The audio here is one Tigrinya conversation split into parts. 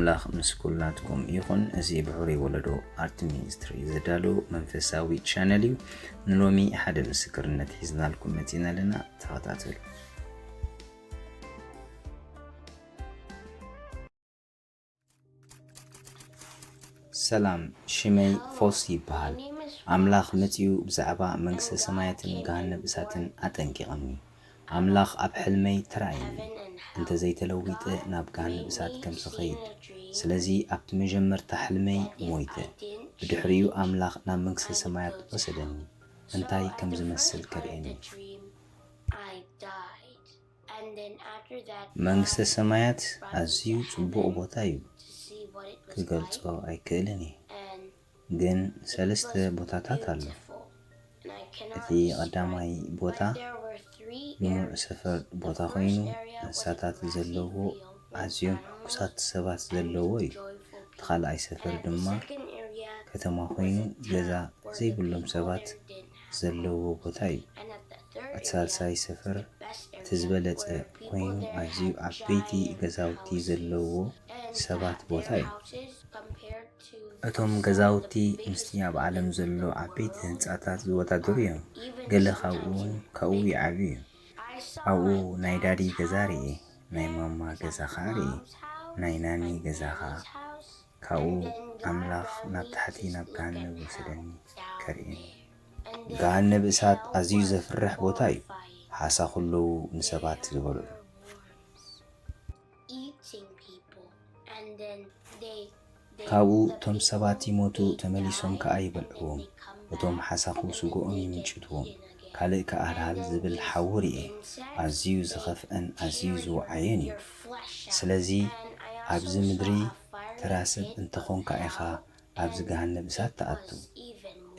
ኣምላኽ ምስ ኩላትኩም ይኹን። እዚ ብሕብሪ ወለዶ ኣርት ሚኒስትሪ ዝዳሎ መንፈሳዊ ቻነል እዩ። ንሎሚ ሓደ ምስክርነት ሒዝናልኩም መፂና ኣለና። ተኸታተሉ። ሰላም፣ ሽመይ ፎሲ ይበሃል። ኣምላኽ መፂኡ ብዛዕባ መንግስተ ሰማያትን ገሃነም እሳትን ኣጠንቂቐኒ። ኣምላኽ ኣብ ሕልመይ ተራእየኒ እንተዘይተለዊጠ ናብ ገሃነም እሳት ከም ዝኸይድ። ስለዚ ኣብቲ መጀመርታ ሕልመይ ሞይተ፣ ብድሕሪኡ ኣምላኽ ናብ መንግስተ ሰማያት ወሰደኒ። እንታይ ከም ዝመስል ከርእየኒ። መንግስተ ሰማያት ኣዝዩ ጽቡቕ ቦታ እዩ። ክገልጾ ኣይክእልን እየ። ግን ሰለስተ ቦታታት ኣሎ። እቲ ቀዳማይ ቦታ ልሙዕ ሰፈር ቦታ ኮይኑ እንስሳታት ዘለዎ ኣዝዮም ሕጉሳት ሰባት ዘለዎ እዩ። እቲ ካልኣይ ሰፈር ድማ ከተማ ኮይኑ ገዛ ዘይብሎም ሰባት ዘለዎ ቦታ እዩ። እቲ ሳልሳይ ሰፈር እቲ ዝበለጸ ኮይኑ ኣዝዩ ዓበይቲ ገዛውቲ ዘለዎ ሰባት ቦታ እዩ። እቶም ገዛውቲ ምስቲ ኣብ ዓለም ዘሎ ዓበይቲ ህንፃታት ዝወዳደሩ እዮም። ገለ ካብኡ ይዓብዩ እዩ። ኣብኡ ናይ ዳዲ ገዛ ርኤ፣ ናይ ማማ ገዛ ኸዓ ርኤ፣ ናይ ናኒ ገዛ ኸዓ። ካብኡ ኣምላኽ ናብ ታሕቲ ናብ ገሃነም ወሰደኒ ከርእየኒ። ገሃነም እሳት ኣዝዩ ዘፍርሕ ቦታ እዩ። ሓሳ ኩለው ንሰባት ዝበልዑ። ካብኡ እቶም ሰባት ይሞቱ ተመሊሶም ከዓ ይበልዕዎም። እቶም ሓሳኹ ስግኦም ይምንጭትዎም። ካልእ ከዓ ዳህል ዝብል ሓዊ ርኤ። ኣዝዩ ዝኸፍአን ኣዝዩ ዝወዓየን እዩ። ስለዚ ኣብዚ ምድሪ ተራስብ እንተኾንካ ኢኻ ኣብዚ ገሃነም እሳት ተኣቱ።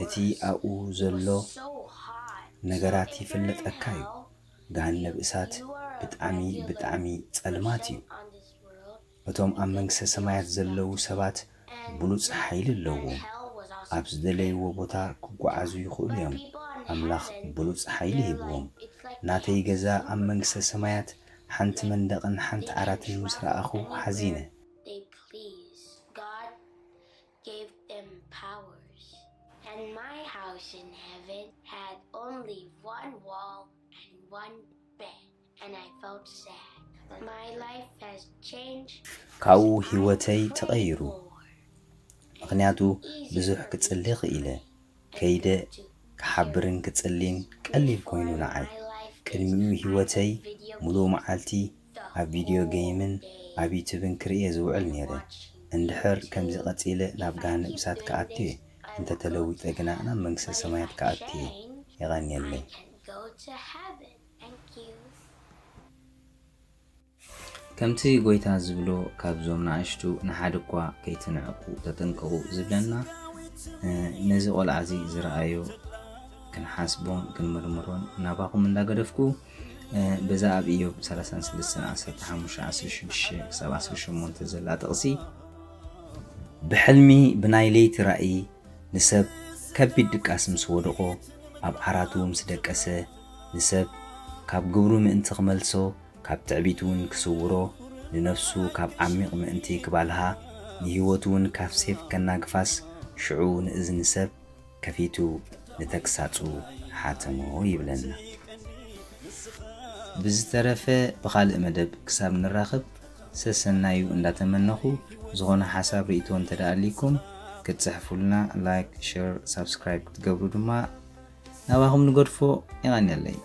እቲ ኣብኡ ዘሎ ነገራት ይፍለጠካ እዩ። ገሃነም እሳት ብጣዕሚ ጸልማት እዩ። እቶም ኣብ መንግስተ ሰማያት ዘለዉ ሰባት ብሉፅ ሓይሊ ኣለዎም። ኣብ ዝደለይዎ ቦታ ክጓዓዙ ይኽእሉ እዮም። ኣምላኽ ብሉፅ ሓይሊ ሂብዎም። ናተይ ገዛ ኣብ መንግስተ ሰማያት ሓንቲ መንደቕን ሓንቲ ዓራትን ምስ ረኣኹ ሓዚነ። ካብኡ ህይወተይ ተቐይሩ። ምክንያቱ ብዙሕ ክጽሊ ኽኢለ ከይደ ክሓብርን ክጽሊን ቀሊል ኮይኑ ንዓይ። ቅድሚኡ ህይወተይ ሙሉእ መዓልቲ ኣብ ቪድዮ ጌምን ኣብ ዩቱብን ክርእየ ዝውዕል ነይረ። እንድሕር ከምዚ ቐጺለ ናብ ገሃነም እሳት ከኣትየ፣ እንተተለዊጠ ግና ናብ መንግስተ ሰማያት ከኣትየ ይቐኒየለይ። ከምቲ ጎይታ ዝብሎ ካብዞም ንኣሽቱ ንሓደ እኳ ከይትንዕቁ ተጠንቀቑ ዝብለና፣ ነዚ ቆልዓ እዚ ዝረኣዮ ክንሓስቦን ክንምርምሮን ናባኹም እንዳገደፍኩ በዛ ኣብ ኢዮብ 33:15-16-18 ዘላ ጥቕሲ ብሕልሚ ብናይ ለይቲ ራእይ ንሰብ ከቢድ ድቃስ ምስ ወድቆ ኣብ ዓራቱ ምስ ደቀሰ ንሰብ ካብ ግብሩ ምእንቲ ክመልሶ ካብ ትዕቢት እውን ክስውሮ ንነፍሱ ካብ ዓሚቕ ምእንቲ ክባልሃ ንህይወቱ እውን ካብ ሴፍ ከናግፋስ ሽዑ ንእዝኒ ሰብ ከፊቱ ንተግሳጹ ሓተሞ ይብለና። ብዝተረፈ ብኻልእ መደብ ክሳብ ንራኸብ ሰሰናዩ እንዳተመነኹ ዝኾነ ሓሳብ ርእቶ እንተዳኣሊኩም ክትጽሕፉልና ላይክ፣ ሼር፣ ሳብስክራይብ ክትገብሩ ድማ ናባኹም ንገድፎ ይቐኒየለይ።